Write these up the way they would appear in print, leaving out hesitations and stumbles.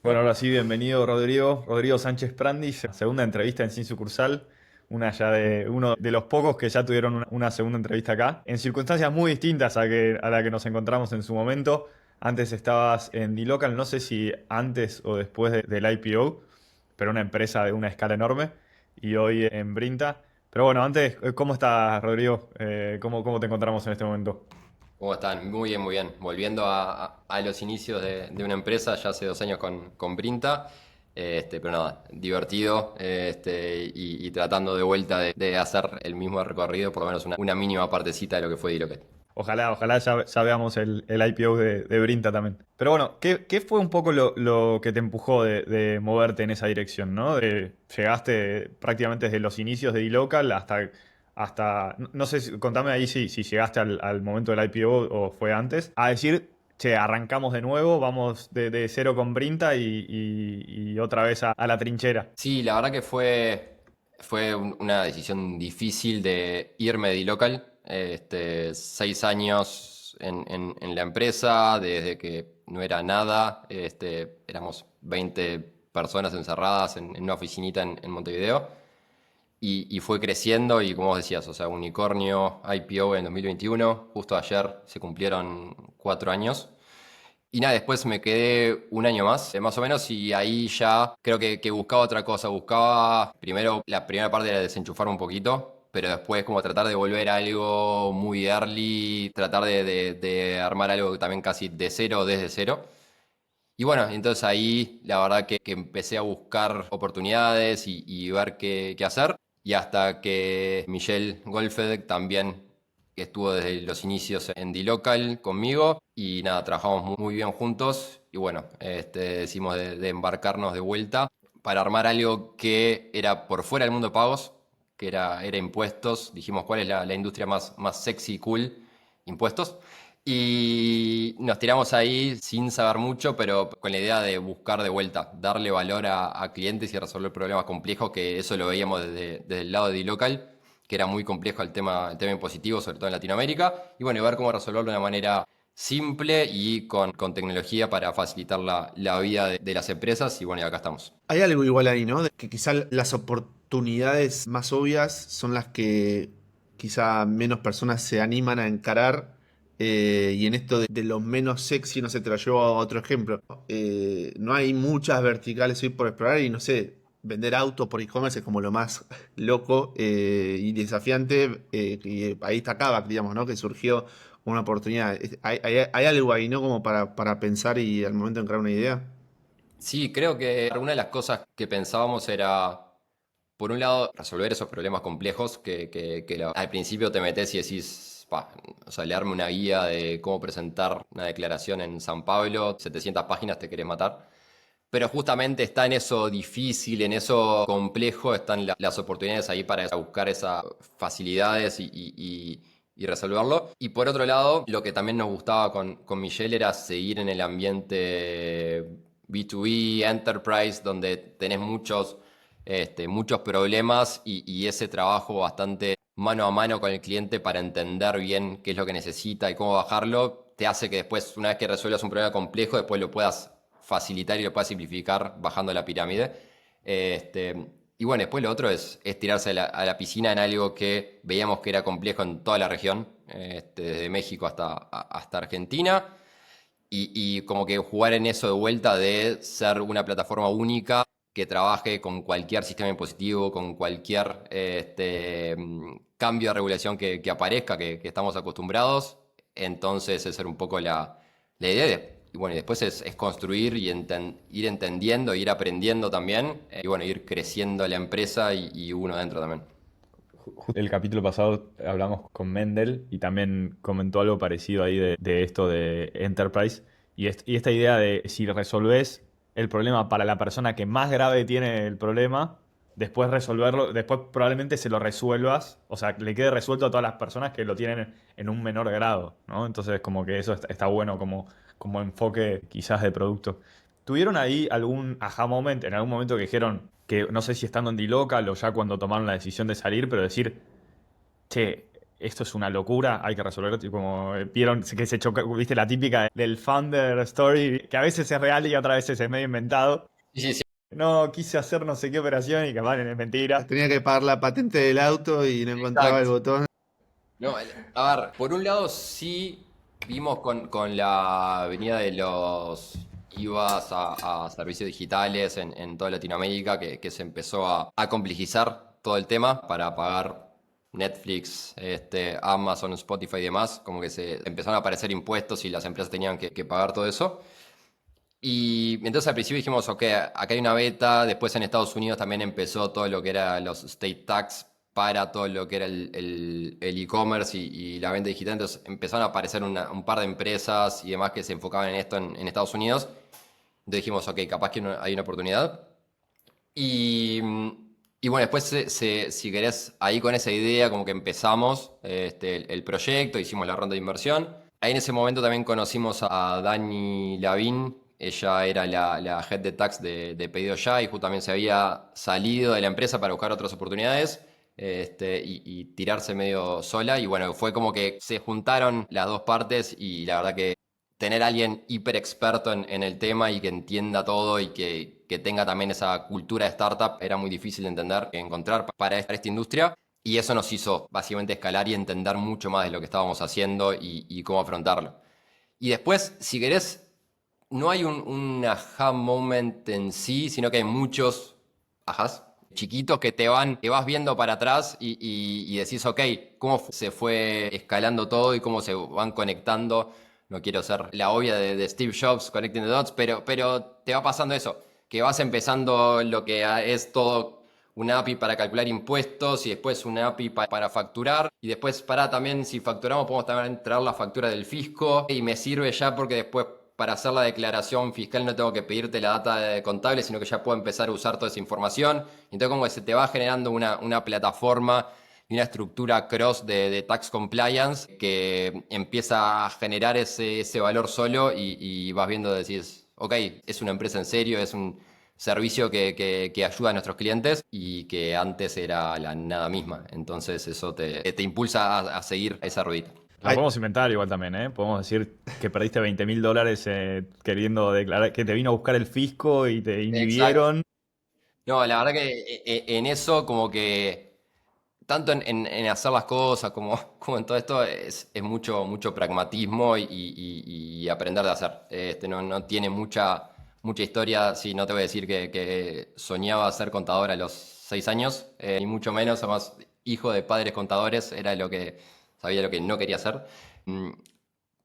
Bueno, ahora sí, bienvenido Rodrigo. Rodrigo Sánchez Prandis, segunda entrevista en Sin Sucursal. Una ya de uno de los pocos que ya tuvieron una segunda entrevista acá, en circunstancias muy distintas a la que nos encontramos en su momento. Antes estabas en dLocal, no sé si antes o después del IPO, pero una empresa de una escala enorme, y hoy en Brinta. Pero bueno, antes, ¿cómo estás, Rodrigo? ¿Cómo te encontramos en este momento? ¿Cómo están? Muy bien, muy bien. Volviendo a los inicios de una empresa, ya hace 2 años con Brinta, pero nada, divertido, y tratando de vuelta de hacer el mismo recorrido, por lo menos una mínima partecita de lo que fue Diloquet. Ojalá ya veamos el IPO de Brinta también. Pero bueno, ¿qué fue un poco lo que te empujó de moverte en esa dirección, ¿no? Llegaste prácticamente desde los inicios de dLocal no sé, contame ahí si llegaste al momento del IPO o fue antes, a decir, che, arrancamos de nuevo, vamos de cero con Brinta y otra vez a la trinchera. Sí, la verdad que fue una decisión difícil de irme de Dilocal. 6 años en la empresa, desde que no era nada. Éramos 20 personas encerradas en una oficinita en Montevideo. Y fue creciendo y como vos decías, o sea, unicornio, IPO en 2021. Justo ayer se cumplieron 4 años. Y nada, después me quedé un año más, más o menos, y ahí ya creo que buscaba otra cosa. Buscaba, primero, la primera parte era desenchufar un poquito, pero después como tratar de volver a algo muy early, tratar de armar algo también casi de cero, desde cero. Y bueno, entonces ahí la verdad que empecé a buscar oportunidades y ver qué hacer. Y hasta que Michelle Golfed también que estuvo desde los inicios en dLocal conmigo. Y nada, trabajamos muy bien juntos. Y bueno, decidimos de embarcarnos de vuelta para armar algo que era por fuera del mundo de pagos, que era impuestos. Dijimos cuál es la industria más sexy y cool, impuestos. Y nos tiramos ahí sin saber mucho, pero con la idea de buscar de vuelta, darle valor a clientes y resolver problemas complejos, que eso lo veíamos desde el lado de dLocal, que era muy complejo el tema impositivo, sobre todo en Latinoamérica, y bueno, y ver cómo resolverlo de una manera simple y con tecnología para facilitar la vida de las empresas, y bueno, y acá estamos. Hay algo igual ahí, ¿no? De que quizá las oportunidades más obvias son las que quizá menos personas se animan a encarar. Y en esto de lo menos sexy, no sé, te lo llevo a otro ejemplo. No hay muchas verticales hoy por explorar y no sé, vender auto por e-commerce es como lo más loco y desafiante. Y ahí está Kavak, digamos, ¿no? Que surgió como una oportunidad. Hay algo ahí, ¿no? Como para pensar y al momento de crear una idea. Sí, creo que una de las cosas que pensábamos era, por un lado, resolver esos problemas complejos que al principio te metes y decís, pa, o sea, leerme una guía de cómo presentar una declaración en San Pablo, 700 páginas te querés matar. Pero justamente está en eso difícil, en eso complejo, están las oportunidades ahí para buscar esas facilidades y resolverlo. Y por otro lado, lo que también nos gustaba con Michelle era seguir en el ambiente B2B, Enterprise, donde tenés muchos problemas y ese trabajo bastante mano a mano con el cliente para entender bien qué es lo que necesita y cómo bajarlo, te hace que después, una vez que resuelvas un problema complejo, después lo puedas facilitar y lo puedas simplificar bajando la pirámide. Y bueno, después lo otro es tirarse a la piscina en algo que veíamos que era complejo en toda la región, desde México hasta Argentina, y como que jugar en eso de vuelta de ser una plataforma única que trabaje con cualquier sistema impositivo, con cualquier cambio de regulación que aparezca, que estamos acostumbrados. Entonces, esa era un poco la idea. Y bueno, y después es construir y ir entendiendo, ir aprendiendo también, y bueno, ir creciendo la empresa y uno dentro también. El capítulo pasado hablamos con Mendel y también comentó algo parecido ahí de esto de Enterprise y esta idea de si resolvés el problema para la persona que más grave tiene el problema, después resolverlo, después probablemente se lo resuelvas, o sea, le quede resuelto a todas las personas que lo tienen en un menor grado, ¿no? Entonces como que eso está bueno como enfoque quizás de producto. ¿Tuvieron ahí algún aha moment, en algún momento que dijeron que no sé si estando en dLocal o ya cuando tomaron la decisión de salir, pero decir, che, esto es una locura, hay que resolverlo. Y como vieron que se choca, viste la típica del founder story, que a veces es real y otras veces es medio inventado. Sí, sí, sí. No, quise hacer no sé qué operación y capaz es mentira. Tenía que pagar la patente del auto y no encontraba el Exacto. botón. No, a ver, por un lado sí vimos con la venida de los IVAs a servicios digitales en toda Latinoamérica que se empezó a complejizar todo el tema para pagar Netflix, Amazon, Spotify y demás, como que se empezaron a aparecer impuestos y las empresas tenían que pagar todo eso. Y entonces al principio dijimos, ok, acá hay una beta, después en Estados Unidos también empezó todo lo que era los state tax para todo lo que era el e-commerce y la venta digital, entonces empezaron a aparecer un par de empresas y demás que se enfocaban en esto en Estados Unidos. Entonces dijimos, ok, capaz que hay una oportunidad. Y, y bueno, después, si querés, ahí con esa idea, como que empezamos el proyecto, hicimos la ronda de inversión. Ahí en ese momento también conocimos a Dani Lavín, ella era la head de tax de Pedido Ya y justamente se había salido de la empresa para buscar otras oportunidades. Y tirarse medio sola y bueno, fue como que se juntaron las dos partes y la verdad que tener a alguien hiper experto en el tema y que entienda todo y que tenga también esa cultura de startup era muy difícil de entender, encontrar para esta industria. Y eso nos hizo básicamente escalar y entender mucho más de lo que estábamos haciendo y cómo afrontarlo. Y después, si querés, no hay un aha moment en sí, sino que hay muchos ajás chiquitos que vas viendo para atrás y decís, ok, cómo se fue escalando todo y cómo se van conectando. No quiero ser la obvia de Steve Jobs, Connecting the Dots, pero te va pasando eso, que vas empezando lo que es todo una API para calcular impuestos y después una API para facturar y después para también si facturamos podemos también traer la factura del fisco y me sirve ya porque después para hacer la declaración fiscal no tengo que pedirte la data de contable sino que ya puedo empezar a usar toda esa información. Entonces como que se te va generando una plataforma y una estructura cross de tax compliance que empieza a generar ese valor solo y vas viendo, decís, ok, es una empresa en serio, es un servicio que ayuda a nuestros clientes y que antes era la nada misma. Entonces eso te impulsa a seguir esa ruedita. Lo podemos inventar igual también, ¿eh? Podemos decir que perdiste $20.000 queriendo declarar que te vino a buscar el fisco y te Exacto. inhibieron. No, la verdad que en eso como que tanto en hacer las cosas como en todo esto es mucho pragmatismo y aprender de hacer. No tiene mucha historia. Sí, no te voy a decir que soñaba ser contador a los 6 años, ni mucho menos, además hijo de padres contadores, era lo que sabía lo que no quería hacer. Mm,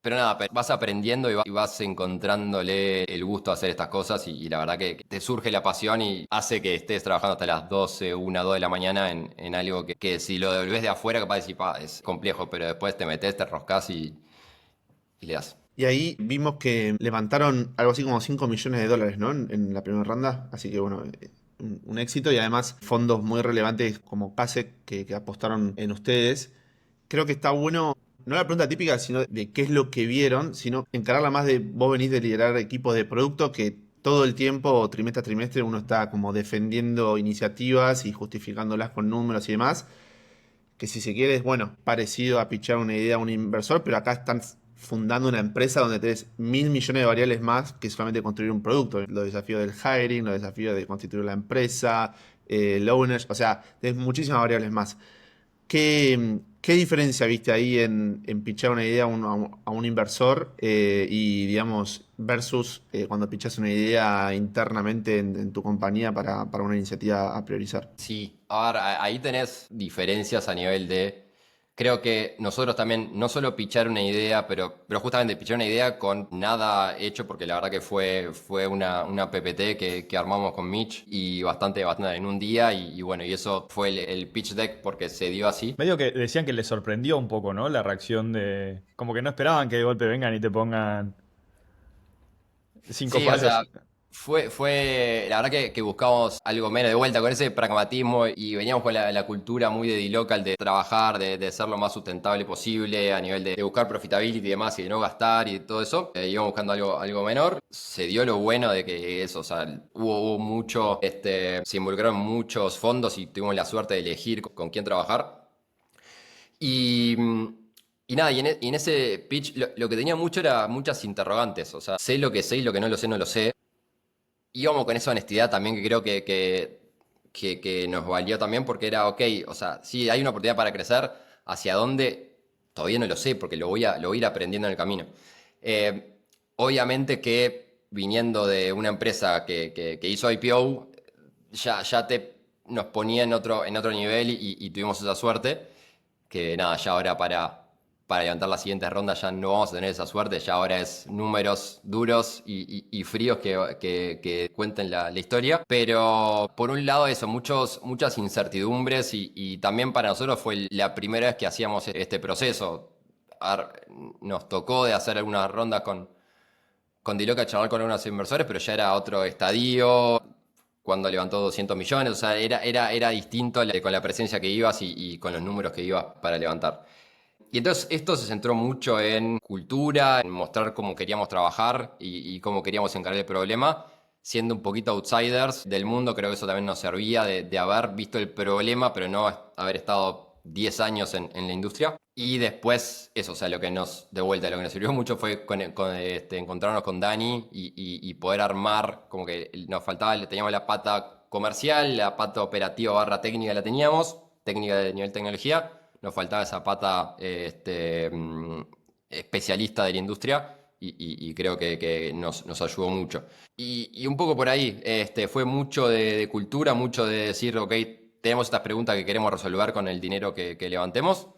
Pero nada, vas aprendiendo y vas encontrándole el gusto a hacer estas cosas y la verdad que te surge la pasión y hace que estés trabajando hasta las 12, 1, 2 de la mañana en algo que si lo ves de afuera capaz de decir, "Pa, es complejo", pero después te metes, te roscas y le das. Y ahí vimos que levantaron algo así como $5 millones, ¿no? En la primera ronda. Así que bueno, un éxito y además fondos muy relevantes como PASEC que apostaron en ustedes. Creo que está bueno, no la pregunta típica, sino de qué es lo que vieron, sino encararla más de vos venís de liderar equipos de producto que todo el tiempo, trimestre a trimestre, uno está como defendiendo iniciativas y justificándolas con números y demás que si se quiere es, bueno, parecido a pichar una idea a un inversor, pero acá están fundando una empresa donde tenés 1.000 millones de variables más que solamente construir un producto. Los desafíos del hiring, los desafíos de constituir la empresa, el owners, o sea, tenés muchísimas variables más. ¿Qué diferencia viste ahí en pitchar una idea a un inversor y, digamos, versus cuando pichas una idea internamente en tu compañía para una iniciativa a priorizar? Sí, a ver, ahí tenés diferencias a nivel de. Creo que nosotros también, no solo pichar una idea, pero justamente pichar una idea con nada hecho, porque la verdad que fue una PPT que armamos con Mitch y bastante en un día, y bueno, y eso fue el pitch deck porque se dio así. Medio que decían que les sorprendió un poco, ¿no? La reacción de... Como que no esperaban que de golpe vengan y te pongan cinco Sí, o sea, palos. la verdad que buscamos algo menos de vuelta con ese pragmatismo y veníamos con la cultura muy de D-Local de trabajar, de ser lo más sustentable posible a nivel de buscar profitability y demás y de no gastar y todo eso. Íbamos buscando algo menor. Se dio lo bueno de que eso, o sea, hubo mucho, se involucraron muchos fondos y tuvimos la suerte de elegir con quién trabajar. Y, y nada, y en ese pitch lo que tenía mucho era muchas interrogantes. O sea, sé lo que sé y lo que no lo sé, no lo sé. Íbamos con esa honestidad también que creo que nos valió también porque era, ok, o sea, sí, hay una oportunidad para crecer. ¿Hacia dónde? Todavía no lo sé porque lo voy a ir aprendiendo en el camino. Eh, Obviamente que viniendo de una empresa que hizo IPO, ya nos ponía en otro nivel y tuvimos esa suerte que nada, ya ahora para levantar la siguiente ronda ya no vamos a tener esa suerte, ya ahora es números duros y fríos que cuenten la historia. Pero por un lado eso, muchas incertidumbres y también para nosotros fue la primera vez que hacíamos este proceso. Nos tocó de hacer algunas rondas con Diloca, charlar con algunos inversores, pero ya era otro estadio. Cuando levantó 200 millones, o sea, era distinto con la presencia que ibas y con los números que ibas para levantar. Y entonces esto se centró mucho en cultura, en mostrar cómo queríamos trabajar y cómo queríamos encarar el problema, siendo un poquito outsiders del mundo. Creo que eso también nos servía de haber visto el problema, pero no haber estado 10 años en la industria. Y después, eso, o sea, lo que nos, de vuelta, lo que nos sirvió mucho fue encontrarnos con Dani y poder armar, como que nos faltaba, teníamos la pata comercial, la pata operativa barra técnica la teníamos, técnica de nivel tecnología, nos faltaba esa pata especialista de la industria y creo que nos ayudó mucho. Y un poco por ahí, fue mucho de cultura, mucho de decir, ok, tenemos estas preguntas que queremos resolver con el dinero que levantemos.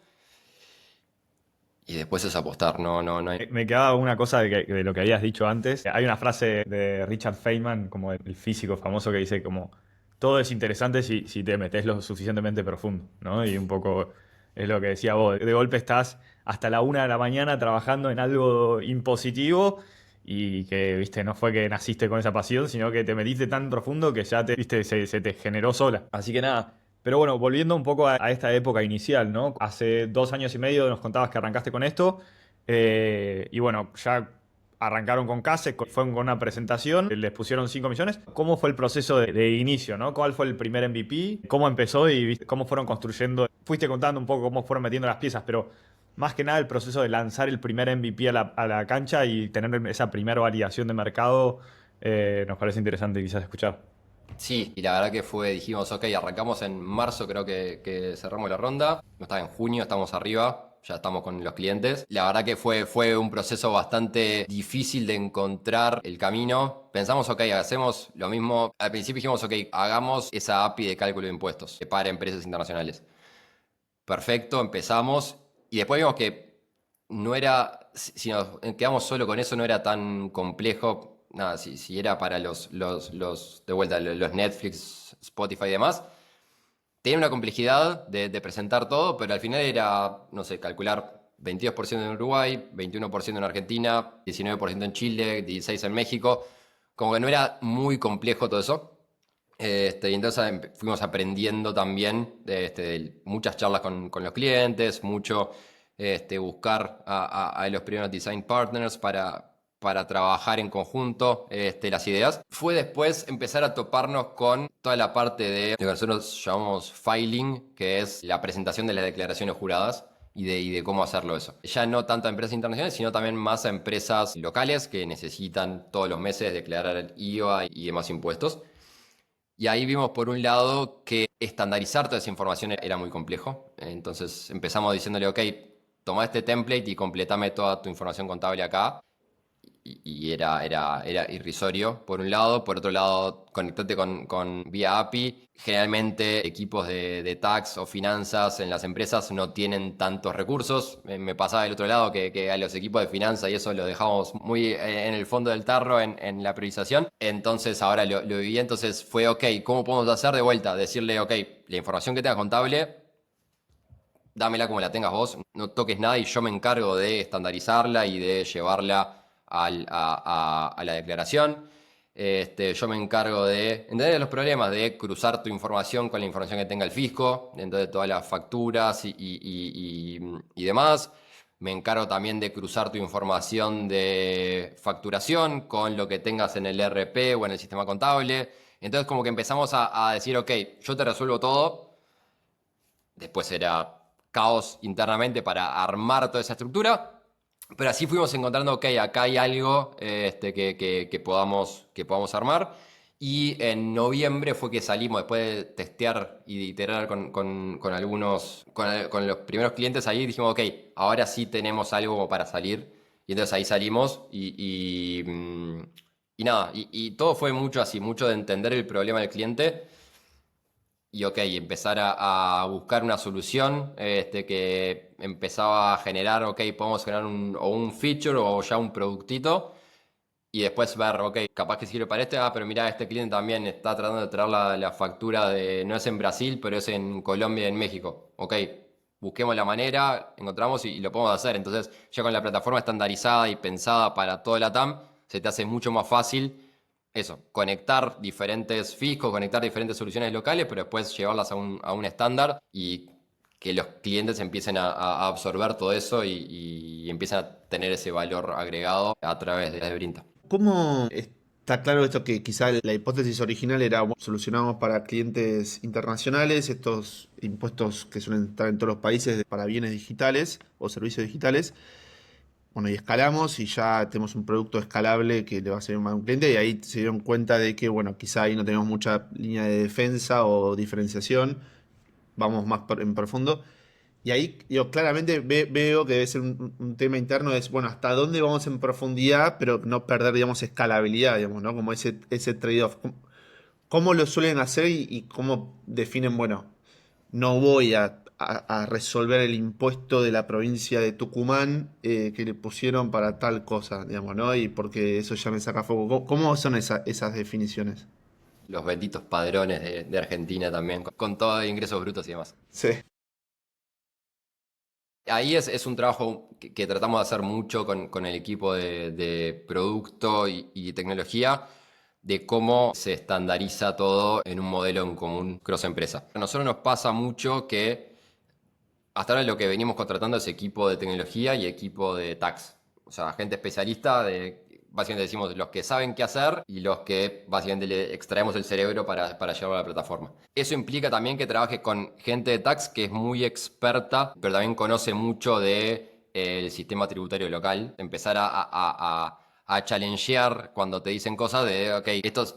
Y después es apostar, no hay. Me quedaba una cosa de lo que habías dicho antes. Hay una frase de Richard Feynman, como el físico famoso, que dice como todo es interesante si te metes lo suficientemente profundo, ¿no? Y un poco es lo que decía vos. De golpe estás hasta la 1 de la mañana trabajando en algo impositivo y que, viste, no fue que naciste con esa pasión, sino que te metiste tan profundo que ya te, viste, se te generó sola. Así que nada. Pero bueno, volviendo un poco a esta época inicial, ¿no? Hace 2 años y medio nos contabas que arrancaste con esto. Y bueno, ya arrancaron con CASE, fueron con una presentación, les pusieron 5 millones. ¿Cómo fue el proceso de inicio, ¿no? ¿Cuál fue el primer MVP? ¿Cómo empezó y viste, cómo fueron construyendo? Fuiste contando un poco cómo fueron metiendo las piezas, pero más que nada el proceso de lanzar el primer MVP a la cancha y tener esa primera validación de mercado, nos parece interesante quizás escuchar. Sí, y la verdad que dijimos, ok, arrancamos en marzo, creo que cerramos la ronda. No estaba en junio, estamos arriba, ya estamos con los clientes. La verdad que fue un proceso bastante difícil de encontrar el camino. Pensamos, ok, hacemos lo mismo. Al principio dijimos, ok, hagamos esa API de cálculo de impuestos para empresas internacionales. Perfecto, empezamos. Y después vimos que no era, si nos quedamos solo con eso, no era tan complejo. Nada, si era para de vuelta, los Netflix, Spotify y demás, tenía una complejidad de presentar todo, pero al final era, no sé, calcular 22% en Uruguay, 21% en Argentina, 19% en Chile, 16% en México. Como que no era muy complejo todo eso. Y entonces fuimos aprendiendo también de muchas charlas con los clientes, mucho buscar a los primeros design partners para trabajar en conjunto las ideas. Fue después empezar a toparnos con toda la parte de lo que nosotros llamamos filing, que es la presentación de las declaraciones juradas y de cómo hacerlo eso. Ya no tanto a empresas internacionales, sino también más a empresas locales que necesitan todos los meses declarar el IVA y demás impuestos. Y ahí vimos por un lado que estandarizar toda esa información era muy complejo. Entonces empezamos diciéndole, ok, toma este template y completame toda tu información contable acá. Y era irrisorio, por un lado. Por otro lado, conectarte con vía API. Generalmente equipos de tax o finanzas en las empresas no tienen tantos recursos. Me pasaba del otro lado que a los equipos de finanzas y eso lo dejamos muy en el fondo del tarro en la priorización. Entonces ahora lo viví, entonces fue, ok, ¿cómo podemos hacer de vuelta? Decirle, ok, la información que tengas contable, dámela como la tengas vos, no toques nada y yo me encargo de estandarizarla y de llevarla a la declaración. Yo me encargo de entender los problemas, de cruzar tu información con la información que tenga el fisco, dentro de todas las facturas y demás. Me encargo también de cruzar tu información de facturación con lo que tengas en el ERP o en el sistema contable. Entonces como que empezamos a decir, ok, yo te resuelvo todo. Después era caos internamente para armar toda esa estructura. Pero así fuimos encontrando, ok, acá hay algo que podamos armar. Y en noviembre fue que salimos, después de testear y de iterar con los primeros clientes ahí, dijimos, ok, ahora sí tenemos algo como para salir. Y entonces ahí salimos y nada, y todo fue mucho así, mucho de entender el problema del cliente y ok, empezar a buscar una solución que empezaba a generar, ok, podemos generar o un feature o ya un productito y después ver, ok, capaz que sirve para pero mira, este cliente también está tratando de traer la factura no es en Brasil, pero es en Colombia y en México. Ok, busquemos la manera, encontramos y lo podemos hacer. Entonces, ya con la plataforma estandarizada y pensada para todo el ATAM, se te hace mucho más fácil eso, conectar diferentes fiscos, conectar diferentes soluciones locales, pero después llevarlas a un estándar y que los clientes empiecen a absorber todo eso y empiecen a tener ese valor agregado a través de Brinta. ¿Cómo está claro esto que quizá la hipótesis original era bueno, solucionamos para clientes internacionales estos impuestos que suelen estar en todos los países para bienes digitales o servicios digitales? Bueno, y escalamos y ya tenemos un producto escalable que le va a servir más a un cliente y ahí se dieron cuenta de que, bueno, quizá ahí no tenemos mucha línea de defensa o diferenciación, vamos más en profundo. Y ahí yo claramente veo que debe ser un tema interno, es, bueno, hasta dónde vamos en profundidad, pero no perder, digamos, escalabilidad, digamos, ¿no? Como ese trade-off. ¿Cómo lo suelen hacer y cómo definen, bueno, no voy a resolver el impuesto de la provincia de Tucumán que le pusieron para tal cosa, digamos, ¿no? Y porque eso ya me saca foco. ¿Cómo son esas definiciones? Los benditos padrones de Argentina también, con todo de ingresos brutos y demás. Sí. Ahí es un trabajo que tratamos de hacer mucho con el equipo de producto y tecnología, de cómo se estandariza todo en un modelo en común cross empresa. A nosotros nos pasa mucho que hasta ahora lo que venimos contratando es equipo de tecnología y equipo de tax. O sea, gente especialista básicamente decimos los que saben qué hacer y los que básicamente le extraemos el cerebro para llevarlo a la plataforma. Eso implica también que trabaje con gente de tax que es muy experta, pero también conoce mucho del sistema tributario local. Empezar a challengear cuando te dicen cosas de,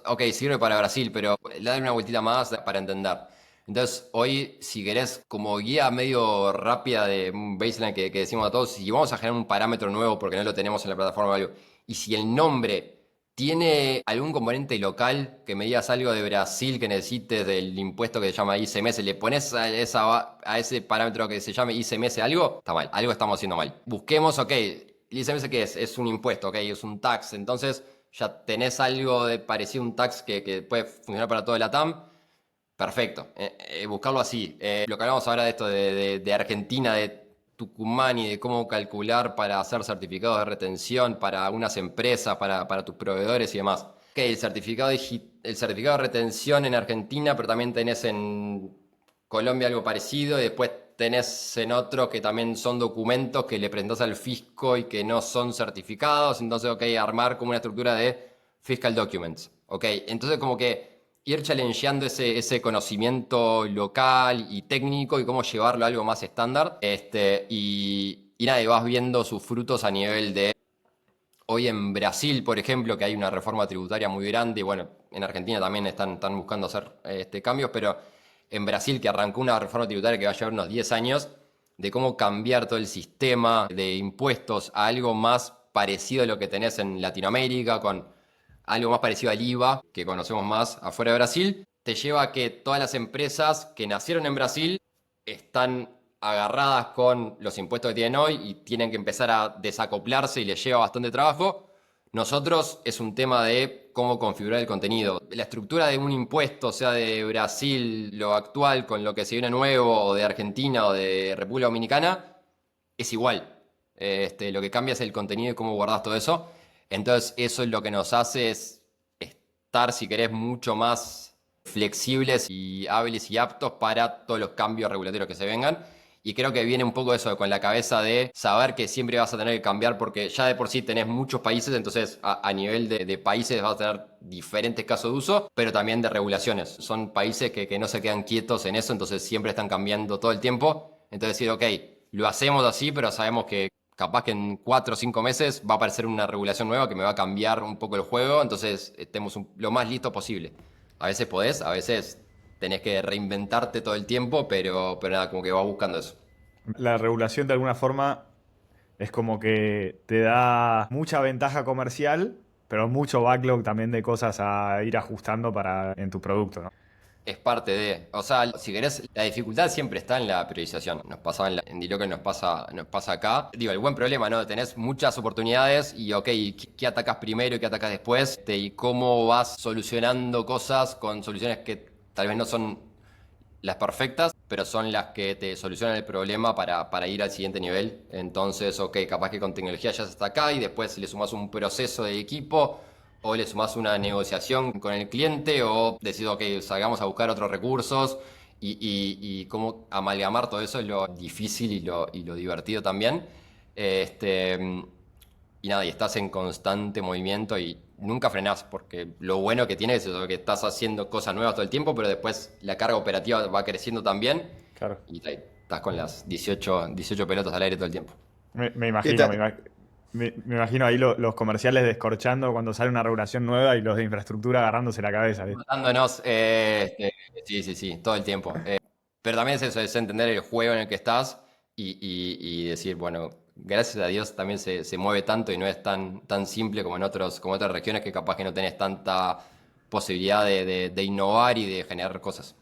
ok, sirve para Brasil, pero le dan una vueltita más para entender. Entonces, hoy, si querés, como guía medio rápida de un baseline que decimos a todos, si vamos a generar un parámetro nuevo porque no lo tenemos en la plataforma o algo, y si el nombre tiene algún componente local que me digas algo de Brasil que necesites del impuesto que se llama ICMS, le pones a ese parámetro que se llame ICMS algo, está mal, algo estamos haciendo mal. Busquemos, ok, ¿el ICMS qué es? Es un impuesto, ok, es un tax, entonces ya tenés algo de parecido a un tax que puede funcionar para todo el ATAM. Perfecto, buscarlo así. Lo que hablamos ahora de esto de Argentina, de Tucumán y de cómo calcular para hacer certificados de retención para unas empresas, para tus proveedores y demás. Ok, el certificado de retención en Argentina, pero también tenés en Colombia algo parecido y después tenés en otro que también son documentos que le presentás al fisco y que no son certificados. Entonces, ok, armar como una estructura de fiscal documents. Ok, entonces como que ir challengeando ese conocimiento local y técnico y cómo llevarlo a algo más estándar. Y nada, y vas viendo sus frutos a nivel de... Hoy en Brasil, por ejemplo, que hay una reforma tributaria muy grande, y bueno, en Argentina también están buscando hacer cambios, pero en Brasil que arrancó una reforma tributaria que va a llevar unos 10 años, de cómo cambiar todo el sistema de impuestos a algo más parecido a lo que tenés en Latinoamérica, con algo más parecido al IVA, que conocemos más afuera de Brasil, te lleva a que todas las empresas que nacieron en Brasil están agarradas con los impuestos que tienen hoy y tienen que empezar a desacoplarse y les lleva bastante trabajo. Nosotros es un tema de cómo configurar el contenido. La estructura de un impuesto, sea de Brasil, lo actual, con lo que se viene nuevo, o de Argentina o de República Dominicana, es igual. Lo que cambia es el contenido y cómo guardas todo eso. Entonces eso es lo que nos hace es estar, si querés, mucho más flexibles y hábiles y aptos para todos los cambios regulatorios que se vengan. Y creo que viene un poco eso con la cabeza de saber que siempre vas a tener que cambiar porque ya de por sí tenés muchos países, entonces a nivel de países vas a tener diferentes casos de uso, pero también de regulaciones. Son países que no se quedan quietos en eso, entonces siempre están cambiando todo el tiempo. Entonces decir, ok, lo hacemos así, pero sabemos que capaz que en 4 o 5 meses va a aparecer una regulación nueva que me va a cambiar un poco el juego, entonces estemos lo más listo posible. A veces podés, a veces tenés que reinventarte todo el tiempo, pero nada, como que vas buscando eso. La regulación de alguna forma es como que te da mucha ventaja comercial, pero mucho backlog también de cosas a ir ajustando en tu producto, ¿no? Es parte de, o sea, si querés, la dificultad siempre está en la priorización. Nos pasaba en Diloque, nos pasa acá. Digo, el buen problema, ¿no? Tenés muchas oportunidades y, ok, ¿qué atacás primero y qué atacás después? Y cómo vas solucionando cosas con soluciones que tal vez no son las perfectas, pero son las que te solucionan el problema para ir al siguiente nivel. Entonces, ok, capaz que con tecnología ya está acá y después le sumás un proceso de equipo o le sumás una negociación con el cliente o decís, ok, salgamos a buscar otros recursos y cómo amalgamar todo eso es lo difícil y lo divertido también. Este, y nada, y estás en constante movimiento y nunca frenás, porque lo bueno que tienes es eso, que estás haciendo cosas nuevas todo el tiempo, pero después la carga operativa va creciendo también Claro. y estás con las 18 pelotas al aire todo el tiempo. Me ¿Qué imagino, tal? me imagino ahí los comerciales descorchando cuando sale una regulación nueva y los de infraestructura agarrándose la cabeza, ¿viste? Matándonos, sí, sí, sí, todo el tiempo. Pero también es eso, es entender el juego en el que estás y decir, bueno, gracias a Dios también se mueve tanto y no es tan simple como otras regiones que capaz que no tenés tanta posibilidad de innovar y de generar cosas.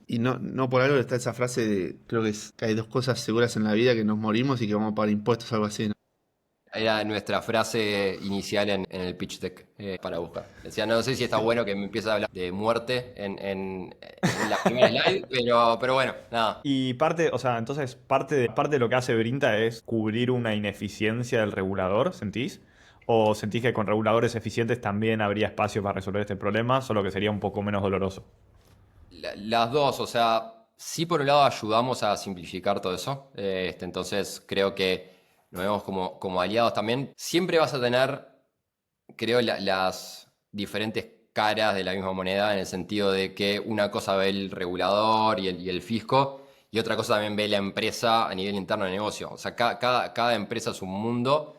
Y no por algo está esa frase de, creo que hay dos cosas seguras en la vida, que nos morimos y que vamos a pagar impuestos, algo así, ¿no? Era nuestra frase inicial en el pitch deck para buscar. Decía, no sé si está bueno que me empiece a hablar de muerte en la primera slide, pero bueno, nada. Y parte, o sea, entonces parte de lo que hace Brinta es cubrir una ineficiencia del regulador, ¿sentís? ¿O sentís que con reguladores eficientes también habría espacio para resolver este problema, solo que sería un poco menos doloroso? Las dos, o sea, sí por un lado ayudamos a simplificar todo eso, entonces creo que nos vemos como aliados también. Siempre vas a tener, creo, las diferentes caras de la misma moneda en el sentido de que una cosa ve el regulador y el fisco y otra cosa también ve la empresa a nivel interno de negocio. O sea, cada empresa es un mundo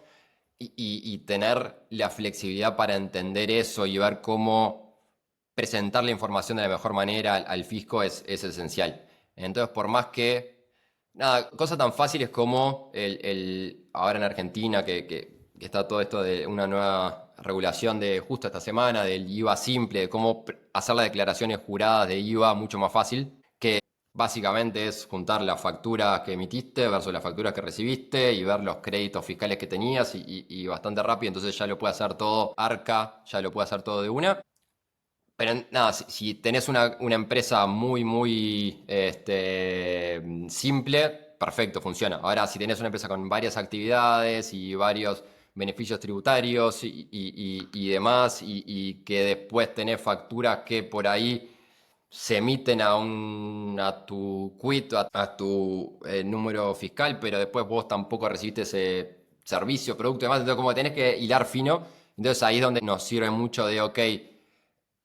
y tener la flexibilidad para entender eso y ver cómo presentar la información de la mejor manera al fisco es esencial. Entonces, por más que, nada, cosas tan fáciles como ahora en Argentina que está todo esto de una nueva regulación de justo esta semana, del IVA simple, de cómo hacer las declaraciones juradas de IVA mucho más fácil, que básicamente es juntar las facturas que emitiste versus las facturas que recibiste y ver los créditos fiscales que tenías y bastante rápido, entonces ya lo puede hacer todo Arca, ya lo puede hacer todo de una. Pero nada, si tenés una empresa muy simple, perfecto, funciona. Ahora, si tenés una empresa con varias actividades y varios beneficios tributarios y demás, y que después tenés facturas que por ahí se emiten a tu quit, a tu número fiscal, pero después vos tampoco recibiste ese servicio, producto y demás, entonces como tenés que hilar fino, entonces ahí es donde nos sirve mucho de, ok,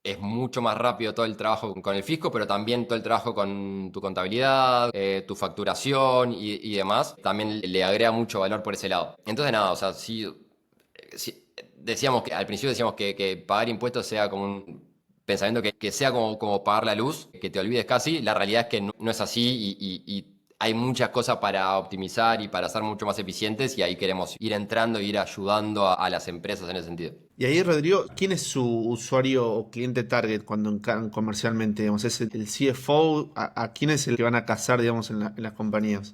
es mucho más rápido todo el trabajo con el fisco, pero también todo el trabajo con tu contabilidad, tu facturación y demás. También le agrega mucho valor por ese lado. Entonces, nada, o sea, decíamos que al principio decíamos que pagar impuestos sea como un pensamiento que sea como pagar la luz, que te olvides casi. La realidad es que no es así y hay muchas cosas para optimizar y para ser mucho más eficientes y ahí queremos ir entrando e ir ayudando a las empresas en ese sentido. Y ahí, Rodrigo, ¿quién es su usuario o cliente target cuando encaran comercialmente? Digamos, ¿es el CFO? ¿A quién es el que van a cazar, digamos, en las compañías?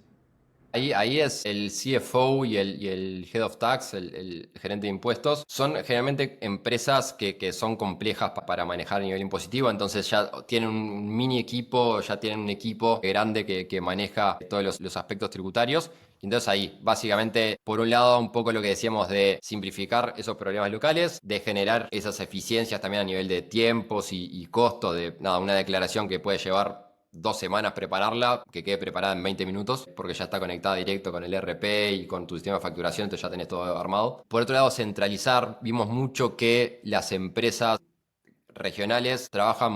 Ahí es el CFO y el Head of Tax, el gerente de impuestos. Son generalmente empresas que son complejas para manejar a nivel impositivo, entonces ya tienen un mini equipo, ya tienen un equipo grande que maneja todos los aspectos tributarios. Entonces ahí, básicamente, por un lado, un poco lo que decíamos de simplificar esos problemas locales, de generar esas eficiencias también a nivel de tiempos y costos, de nada, una declaración que puede llevar 2 semanas prepararla, que quede preparada en 20 minutos, porque ya está conectada directo con el RP y con tu sistema de facturación, entonces ya tenés todo armado. Por otro lado, centralizar, vimos mucho que las empresas regionales, trabajan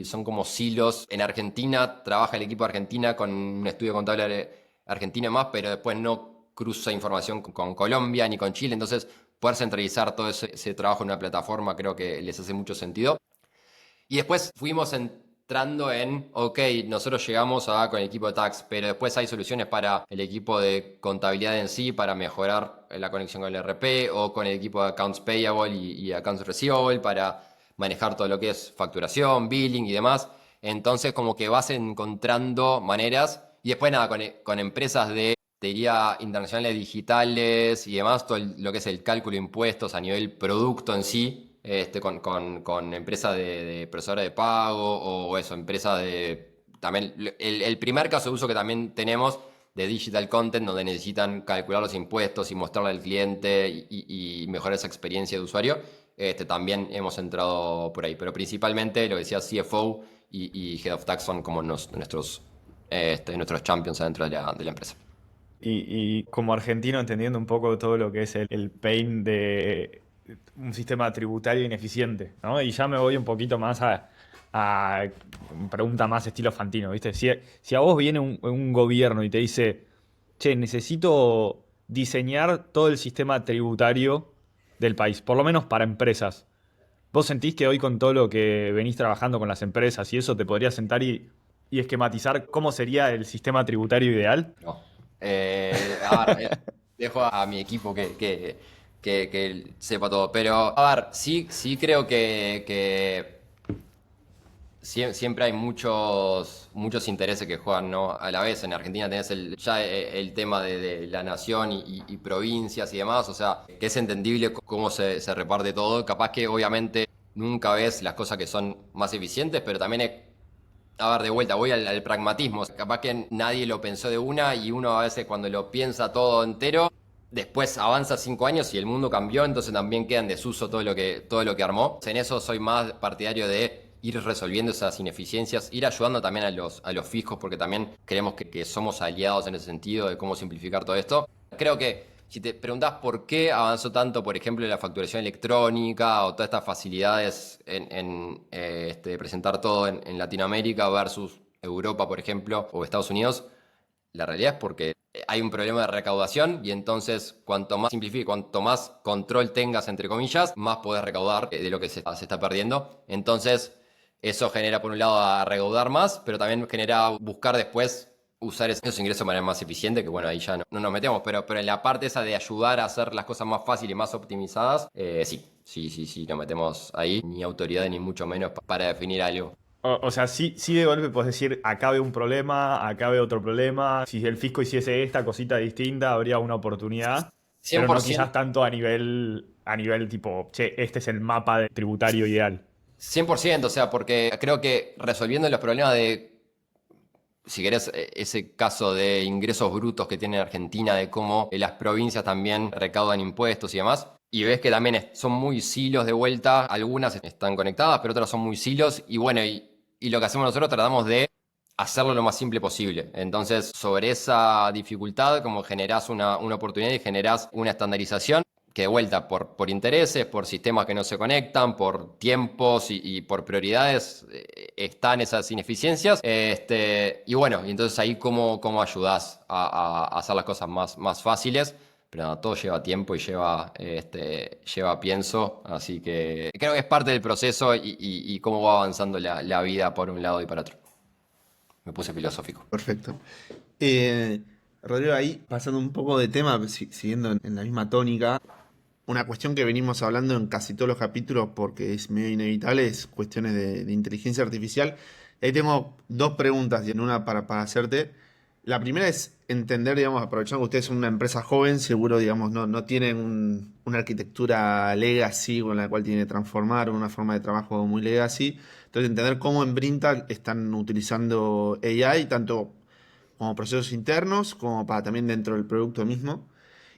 son como silos. En Argentina trabaja el equipo de Argentina con un estudio contable argentino y más, pero después no cruza información con Colombia ni con Chile, entonces poder centralizar todo ese trabajo en una plataforma creo que les hace mucho sentido. Y después fuimos entrando ok, nosotros llegamos con el equipo de tax, pero después hay soluciones para el equipo de contabilidad en sí, para mejorar la conexión con el ERP, o con el equipo de accounts payable y accounts receivable, para manejar todo lo que es facturación, billing y demás. Entonces como que vas encontrando maneras, y después nada, con empresas te diría, internacionales digitales y demás, todo lo que es el cálculo de impuestos a nivel producto en sí, con empresas de procesadora de pago, o eso, empresas de... También el primer caso de uso que también tenemos de digital content, donde necesitan calcular los impuestos y mostrarle al cliente y mejorar esa experiencia de usuario, también hemos entrado por ahí. Pero principalmente lo que decía CFO y Head of Tax son como nuestros champions adentro de la empresa. Y como argentino, entendiendo un poco todo lo que es el pain de un sistema tributario ineficiente, ¿no? Y ya me voy un poquito más a pregunta más estilo Fantino, ¿viste? Si a vos viene un gobierno y te dice, che, necesito diseñar todo el sistema tributario del país, por lo menos para empresas. ¿Vos sentís que hoy, con todo lo que venís trabajando con las empresas y eso, te podrías sentar y esquematizar cómo sería el sistema tributario ideal? No. Dejo a mi equipo que sepa todo. Pero, sí creo que siempre hay muchos intereses que juegan, ¿no? A la vez. En Argentina tenés ya el tema de la nación y provincias y demás. O sea, que es entendible cómo se reparte todo. Capaz que obviamente nunca ves las cosas que son más eficientes, pero también de vuelta, voy al pragmatismo. Capaz que nadie lo pensó de una, y uno a veces cuando lo piensa todo entero, después avanza 5 años y el mundo cambió, entonces también queda en desuso todo lo que armó. En eso soy más partidario de ir resolviendo esas ineficiencias, ir ayudando también a los fiscos, porque también creemos que somos aliados en ese sentido de cómo simplificar todo esto. Creo que si te preguntás por qué avanzó tanto, por ejemplo, la facturación electrónica o todas estas facilidades de presentar todo en Latinoamérica versus Europa, por ejemplo, o Estados Unidos, la realidad es porque hay un problema de recaudación, y entonces cuanto más simplifique, cuanto más control tengas, entre comillas, más podés recaudar de lo que se está perdiendo. Entonces eso genera, por un lado, a recaudar más, pero también genera buscar después usar esos ingresos de manera más eficiente, que bueno, ahí ya no nos metemos, pero en la parte esa de ayudar a hacer las cosas más fáciles y más optimizadas, sí, nos metemos ahí. Ni autoridad ni mucho menos para definir algo. O sea, sí de golpe puedes decir, acá veo un problema, acá veo otro problema. Si el fisco hiciese esta cosita distinta, habría una oportunidad. Pero no 100%. quizás tanto a nivel tipo, che, este es el mapa de tributario ideal. 100%, o sea, porque creo que resolviendo los problemas si querés, ese caso de ingresos brutos que tiene Argentina, de cómo las provincias también recaudan impuestos y demás, y ves que también son muy silos de vuelta, algunas están conectadas, pero otras son muy silos, y bueno, y lo que hacemos nosotros, tratamos de hacerlo lo más simple posible. Entonces, sobre esa dificultad, como generás una oportunidad y generás una estandarización, que de vuelta, por intereses, por sistemas que no se conectan, por tiempos y por prioridades, están esas ineficiencias. Y bueno, y entonces ahí cómo ayudás a hacer las cosas más fáciles. Pero no, todo lleva tiempo y lleva pienso. Así que creo que es parte del proceso y cómo va avanzando la vida por un lado y para otro. Me puse filosófico. Perfecto. Rodrigo, ahí pasando un poco de tema, siguiendo en la misma tónica, una cuestión que venimos hablando en casi todos los capítulos porque es medio inevitable, es cuestiones de inteligencia artificial. Ahí tengo dos preguntas y en una para hacerte. La primera es entender, digamos, aprovechando que ustedes son una empresa joven, seguro, digamos, no tienen una arquitectura legacy con la cual tienen que transformar, una forma de trabajo muy legacy. Entonces, entender cómo en Brinta están utilizando AI, tanto como procesos internos, como para también dentro del producto mismo.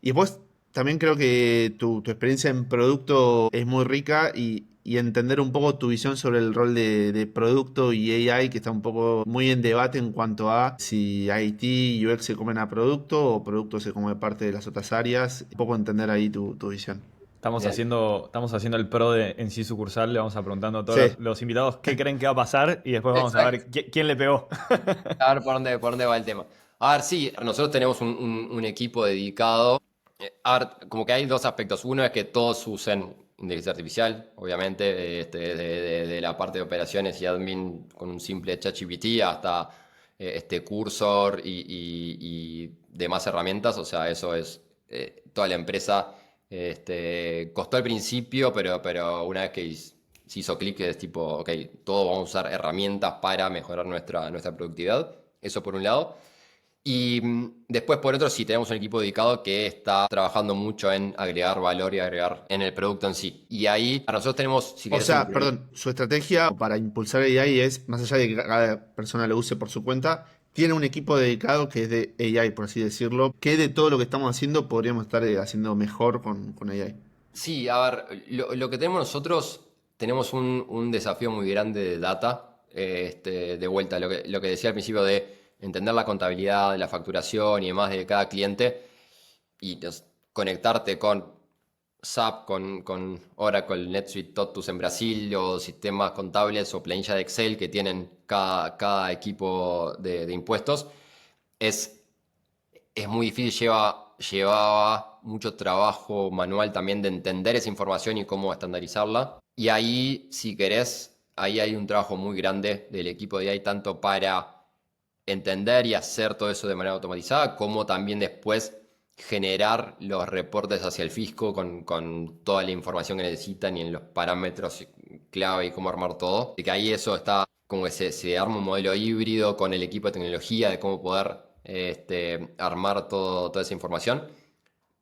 Y después, también creo que tu experiencia en producto es muy rica y entender un poco tu visión sobre el rol de producto y AI, que está un poco muy en debate en cuanto a si IT y UX se comen a producto o producto se come parte de las otras áreas. Un poco entender ahí tu visión. Estamos Bien. haciendo el pro en sí sucursal, le vamos a preguntando a todos Sí. los invitados qué creen que va a pasar y después vamos a ver quién le pegó. A ver por dónde va el tema. A ver, sí, nosotros tenemos un equipo dedicado. A ver, como que hay dos aspectos. Uno es que todos usen inteligencia artificial, obviamente, de la parte de operaciones y admin con un simple ChatGPT hasta Cursor y demás herramientas. O sea, eso es toda la empresa. Costó al principio, pero una vez que se hizo clic es tipo, ok, todos vamos a usar herramientas para mejorar nuestra productividad. Eso por un lado. Y después, por otro, sí, tenemos un equipo dedicado que está trabajando mucho en agregar valor y agregar en el producto en sí. Y ahí, para nosotros tenemos, si O querés, sea, perdón, su estrategia para impulsar AI es, más allá de que cada persona lo use por su cuenta, tiene un equipo dedicado que es de AI, por así decirlo. ¿Qué de todo lo que estamos haciendo podríamos estar haciendo mejor con AI? Sí, a ver, lo que tenemos nosotros, tenemos un desafío muy grande de data. De vuelta, lo que decía al principio de entender la contabilidad, la facturación y demás de cada cliente y conectarte con SAP, con Oracle, NetSuite, Totus en Brasil o sistemas contables o planilla de Excel que tienen cada equipo de impuestos. Es es muy difícil, llevaba mucho trabajo manual también de entender esa información y cómo estandarizarla. Y ahí, si querés, ahí hay un trabajo muy grande del equipo de AI, tanto para entender y hacer todo eso de manera automatizada, como también después generar los reportes hacia el fisco con toda la información que necesitan y en los parámetros clave y cómo armar todo. Y que ahí eso está, como que se arma un modelo híbrido con el equipo de tecnología de cómo poder armar toda esa información.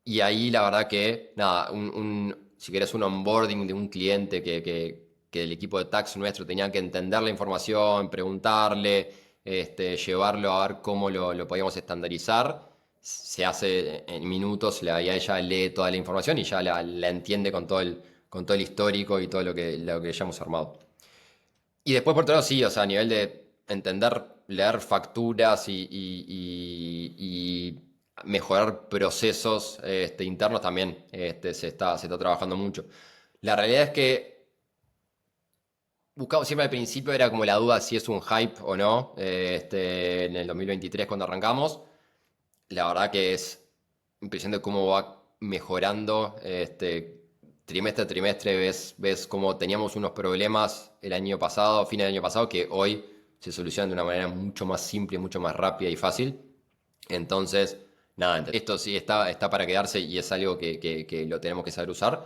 Y ahí la verdad que, nada, si querés un onboarding de un cliente que el equipo de tax nuestro tenía que entender la información, preguntarle, llevarlo a ver cómo lo podíamos estandarizar, se hace en minutos, y ella lee toda la información y ya la entiende con todo el histórico y todo lo que ya hemos armado. Y después, por otro lado, sí, o sea, a nivel de entender, leer facturas y mejorar procesos internos también se está trabajando mucho. La realidad es que buscamos siempre al principio, era como la duda si es un hype o no, en el 2023 cuando arrancamos. La verdad que es impresionante cómo va mejorando trimestre a trimestre. Ves cómo teníamos unos problemas el año pasado, fin del año pasado, que hoy se solucionan de una manera mucho más simple, mucho más rápida y fácil. Entonces, nada, esto sí está para quedarse y es algo que lo tenemos que saber usar.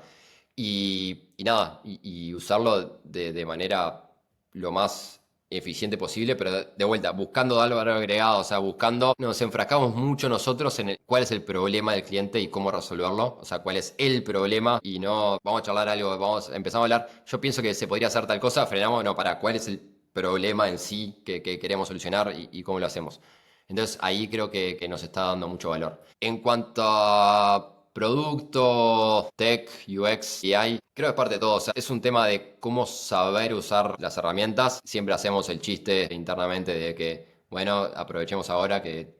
Y nada, y usarlo de manera lo más eficiente posible, pero de vuelta, buscando algo agregado, o sea, buscando, nos enfrascamos mucho nosotros en cuál es el problema del cliente y cómo resolverlo, o sea, cuál es el problema y no vamos a charlar algo, empezamos a hablar, yo pienso que se podría hacer tal cosa, frenamos, no, para cuál es el problema en sí que queremos solucionar y cómo lo hacemos. Entonces ahí creo que nos está dando mucho valor. En cuanto a producto, tech, UX, AI, creo que es parte de todo. O sea, es un tema de cómo saber usar las herramientas. Siempre hacemos el chiste internamente de que, bueno, aprovechemos ahora que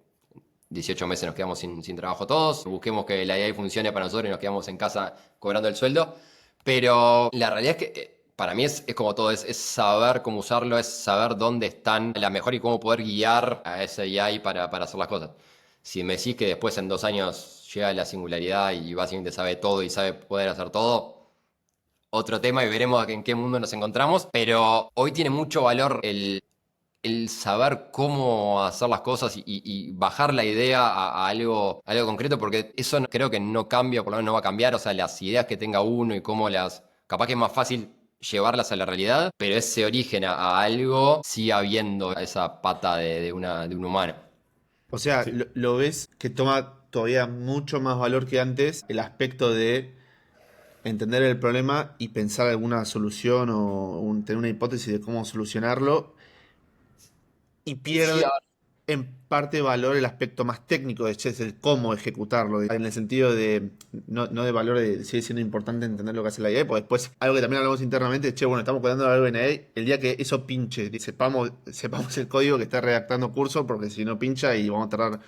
18 meses nos quedamos sin trabajo todos. Busquemos que la AI funcione para nosotros y nos quedamos en casa cobrando el sueldo. Pero la realidad es que para mí es como todo, es saber cómo usarlo, es saber dónde están la mejor y cómo poder guiar a ese AI para hacer las cosas. Si me decís que después en 2 años llega la singularidad y básicamente sabe todo y sabe poder hacer todo, otro tema y veremos en qué mundo nos encontramos. Pero hoy tiene mucho valor el saber cómo hacer las cosas y bajar la idea a algo concreto, porque eso creo que no cambia, por lo menos no va a cambiar. O sea, las ideas que tenga uno y cómo capaz que es más fácil llevarlas a la realidad, pero ese origen a algo sigue habiendo esa pata de un humano. O sea, Sí. lo ves que toma todavía mucho más valor que antes el aspecto de entender el problema y pensar alguna solución o tener una hipótesis de cómo solucionarlo y Sí, pierde en parte valor el aspecto más técnico de che, es el cómo ejecutarlo, en el sentido de, no de valor de sigue siendo importante entender lo que hace la IA, porque después algo que también hablamos internamente, che, bueno, estamos cuidando algo en AI, el día que eso pinche, sepamos el código que está redactando curso, porque si no pincha y vamos a tardar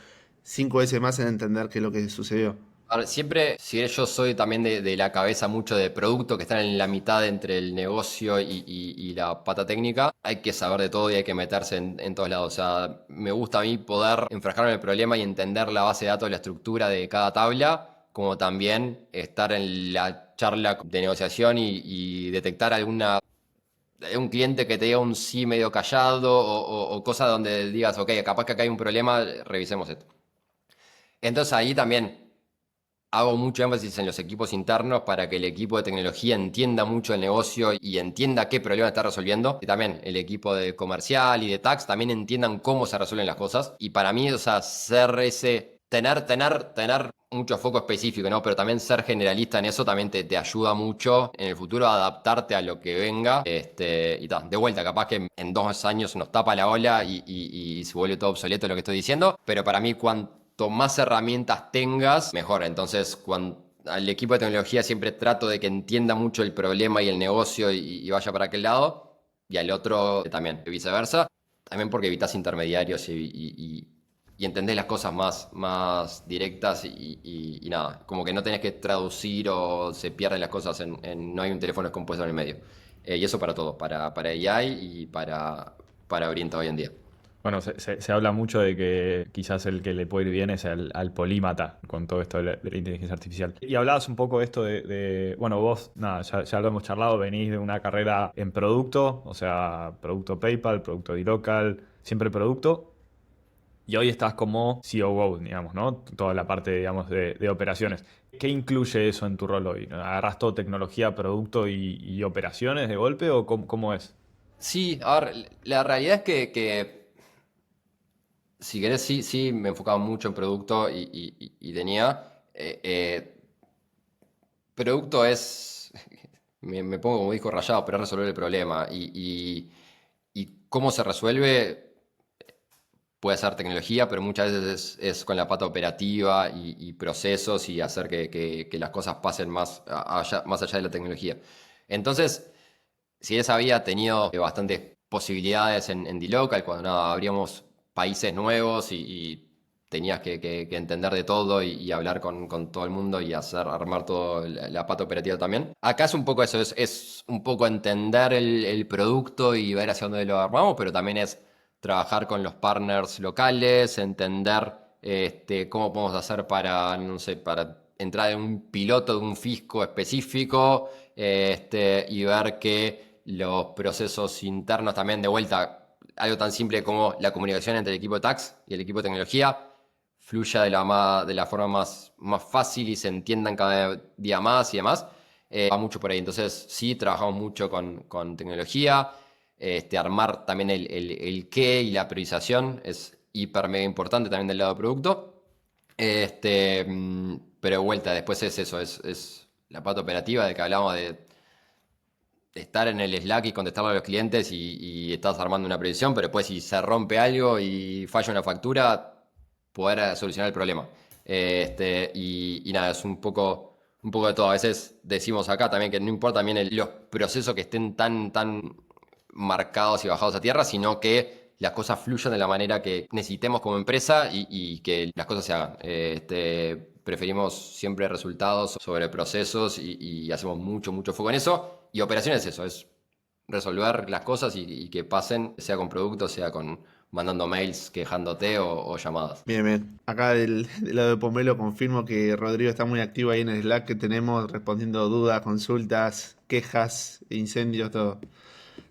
5 veces más en entender qué es lo que sucedió. Ahora, siempre, si yo soy también de la cabeza mucho de producto que están en la mitad entre el negocio y la pata técnica, hay que saber de todo y hay que meterse en todos lados. O sea, me gusta a mí poder enfrascarme en el problema y entender la base de datos, la estructura de cada tabla, como también estar en la charla de negociación y detectar un cliente que te diga un sí medio callado o cosas donde digas, ok, capaz que acá hay un problema, revisemos esto. Entonces ahí también hago mucho énfasis en los equipos internos para que el equipo de tecnología entienda mucho el negocio y entienda qué problema está resolviendo. Y también el equipo de comercial y de tax también entiendan cómo se resuelven las cosas. Y para mí, o sea, ser tener mucho foco específico, ¿no? Pero también ser generalista en eso también te ayuda mucho en el futuro a adaptarte a lo que venga. De vuelta, capaz que en 2 años nos tapa la ola y se vuelve todo obsoleto lo que estoy diciendo. Pero para mí, cuanto más herramientas tengas, mejor. Entonces, al equipo de tecnología siempre trato de que entienda mucho el problema y el negocio y vaya para aquel lado. Y al otro también, viceversa. También porque evitas intermediarios y entendés las cosas más directas y nada, como que no tenés que traducir o se pierden las cosas no hay un teléfono descompuesto en el medio. Y eso para todo, para AI y para Orienta hoy en día. Bueno, se habla mucho de que quizás el que le puede ir bien es al polímata con todo esto de la inteligencia artificial. Y hablabas un poco de esto bueno, vos, nada, ya lo hemos charlado, venís de una carrera en producto, o sea, producto PayPal, producto dLocal, siempre producto. Y hoy estás como COO, digamos, ¿no? Toda la parte, digamos, de operaciones. ¿Qué incluye eso en tu rol hoy? ¿Agarrás todo tecnología, producto y operaciones de golpe o cómo es? Sí, a ver, la realidad es que si querés, sí, me enfocaba mucho en producto y tenía. Producto es, me pongo como disco rayado, pero es resolver el problema. Y cómo se resuelve puede ser tecnología, pero muchas veces es con la pata operativa y procesos y hacer que las cosas pasen más allá de la tecnología. Entonces, si esa había tenido bastantes posibilidades en dLocal, cuando nada, abríamos países nuevos y tenías que entender de todo y hablar con todo el mundo y armar todo la pata operativa también. Acá es un poco eso, es un poco entender el producto y ver hacia dónde lo armamos, pero también es trabajar con los partners locales, entender cómo podemos hacer para, no sé, para entrar en un piloto de un fisco específico y ver que los procesos internos también de vuelta, algo tan simple como la comunicación entre el equipo de tax y el equipo de tecnología, fluya de la forma más fácil y se entiendan cada día más y demás. Va mucho por ahí. Entonces, sí, trabajamos mucho con tecnología. Armar también el qué y la priorización es hiper mega importante también del lado de producto. Pero de vuelta, después es eso, es la parte operativa de que hablábamos de estar en el Slack y contestarle a los clientes y estás armando una previsión, pero después si se rompe algo y falla una factura, poder solucionar el problema. Y nada, es un poco de todo. A veces decimos acá también que no importa también los procesos que estén tan marcados y bajados a tierra, sino que las cosas fluyan de la manera que necesitemos como empresa y que las cosas se hagan. Preferimos siempre resultados sobre procesos y hacemos mucho foco en eso. Y operaciones es eso, es resolver las cosas y que pasen, sea con productos, sea con mandando mails, quejándote o llamadas. Bien, bien. Acá del lado de Pomelo confirmo que Rodrigo está muy activo ahí en el Slack que tenemos, respondiendo dudas, consultas, quejas, incendios, todo.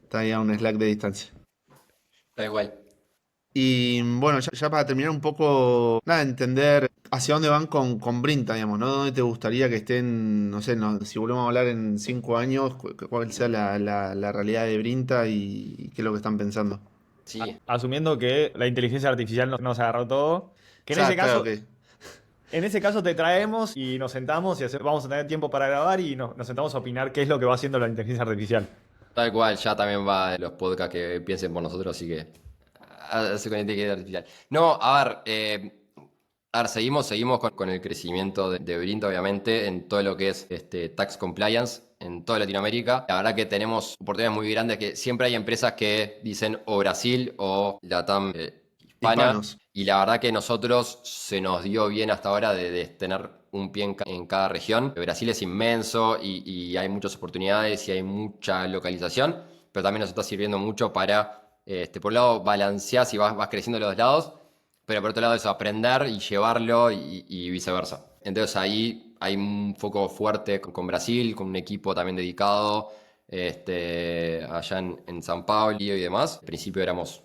Está ahí a un Slack de distancia. Da igual. Y bueno, ya para terminar un poco, nada, entender hacia dónde van con Brinta, digamos, ¿no? ¿Dónde te gustaría que estén, no sé, si volvemos a hablar en 5 años, cuál sea la realidad de Brinta y qué es lo que están pensando? Sí, Asumiendo que la inteligencia artificial nos agarró todo, que en ese Claro caso, que. en ese caso te traemos y nos sentamos y vamos a tener tiempo para grabar y nos sentamos a opinar qué es lo que va haciendo la inteligencia artificial. tal cual, ya también va en los podcasts que piensen por nosotros, así que hace con inteligencia artificial. No, a ver, seguimos con el crecimiento de Brinta, obviamente, en todo lo que es tax compliance en toda Latinoamérica. La verdad que tenemos oportunidades muy grandes que siempre hay empresas que dicen o Brasil o Latam Hispanos. Y la verdad que nosotros se nos dio bien hasta ahora de tener un pie en cada región. Brasil es inmenso y hay muchas oportunidades y hay mucha localización, pero también nos está sirviendo mucho para, por un lado, balancear y vas creciendo de los dos lados, pero por otro lado eso, aprender y llevarlo y viceversa. Entonces ahí hay un foco fuerte con Brasil, con un equipo también dedicado allá en San Pablo y demás. Al principio éramos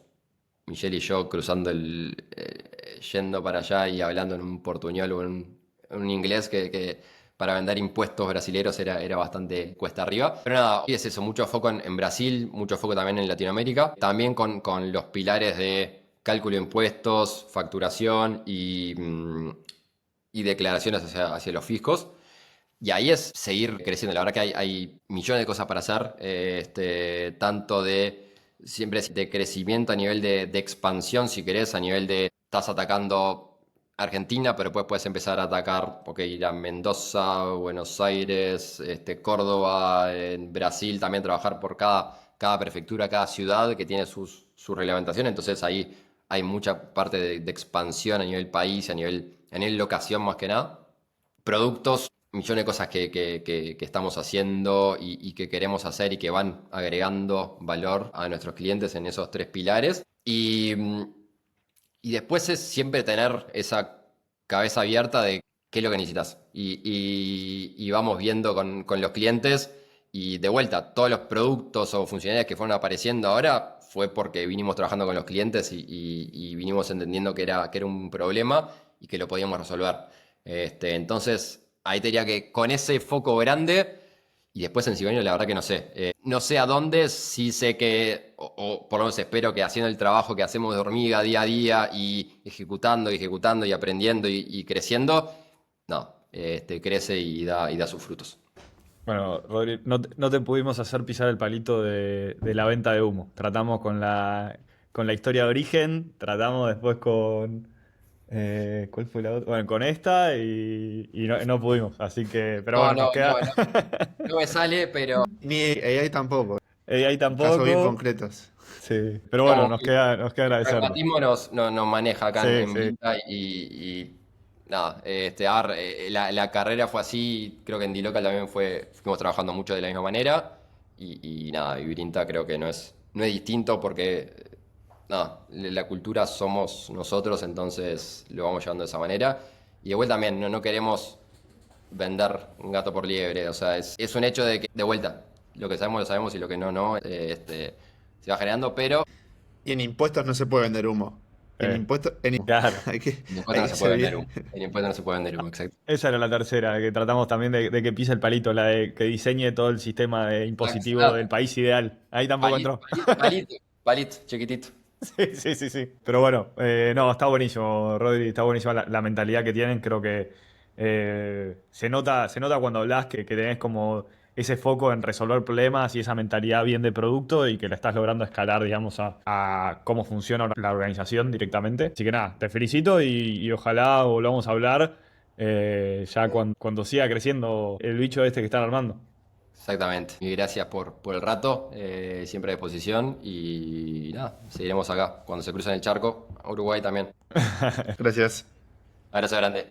Michelle y yo cruzando yendo para allá y hablando en un portuñol o en un inglés que para vender impuestos brasileros era bastante cuesta arriba. Pero nada, hoy es eso, mucho foco en Brasil, mucho foco también en Latinoamérica, también con los pilares de cálculo de impuestos, facturación y declaraciones hacia los fiscos. Y ahí es seguir creciendo. La verdad que hay millones de cosas para hacer, tanto siempre de crecimiento a nivel de expansión, si querés, a nivel de estás atacando Argentina, pero después puedes empezar a atacar, ir a Mendoza, Buenos Aires, Córdoba, en Brasil, también trabajar por cada prefectura, cada ciudad que tiene su reglamentación. Entonces ahí hay mucha parte de expansión a nivel país, a nivel locación más que nada. Productos, millones de cosas que estamos haciendo y que queremos hacer y que van agregando valor a nuestros clientes en esos tres pilares. Y después es siempre tener esa cabeza abierta de qué es lo que necesitas. Y vamos viendo con los clientes y de vuelta, todos los productos o funcionalidades que fueron apareciendo ahora fue porque vinimos trabajando con los clientes y vinimos entendiendo que era un problema y que lo podíamos resolver. Entonces, ahí te diría que con ese foco grande, y después en Cibonio la verdad que no sé. No sé a dónde, sí sé que, o por lo menos espero que haciendo el trabajo que hacemos de hormiga día a día y ejecutando y aprendiendo y creciendo, crece y da sus frutos. Bueno, Rodri, no te pudimos hacer pisar el palito de la venta de humo. Tratamos con la historia de origen, tratamos después con... ¿cuál fue la otra? Bueno, con esta y no pudimos, así que... Pero bueno, nos queda... No me sale, pero Ni AI tampoco. Ahí Casos bien tampoco. concretos. Sí, pero bueno, nos queda el agradecerlo. pragmatismo nos maneja acá Sí, en sí. Vinta y nada, a ver, la carrera fue así, creo que en Dilocal también fuimos trabajando mucho de la misma manera y nada, y Vinta creo que no es distinto porque nada, la cultura somos nosotros, entonces lo vamos llevando de esa manera y de vuelta también no queremos vender un gato por liebre, o sea, es un hecho de que de vuelta, lo que sabemos lo sabemos y lo que no, se va generando, pero Y en impuestos no se puede vender humo. En Eh, impuestos. claro. Hay que, en impuestos hay no que se puede ser vender bien. humo. En impuestos no se puede vender humo, exacto. Esa era la tercera, que tratamos también de que pise el palito, la de que diseñe todo el sistema de impositivo del Exacto. país ideal. Ahí tampoco Palito, entró. palito, chiquitito. Sí, sí, sí, sí. Pero bueno, no, está buenísimo, Rodri, está buenísima la mentalidad que tienen. Creo que se nota cuando hablas que tenés como ese foco en resolver problemas y esa mentalidad bien de producto y que la estás logrando escalar, digamos, a cómo funciona la organización directamente. Así que nada, te felicito y ojalá volvamos a hablar ya cuando siga creciendo el bicho este que están armando. Exactamente. Y gracias por el rato, siempre a disposición y nada, seguiremos acá. Cuando se crucen el charco, a Uruguay también. Gracias. Abrazo grande.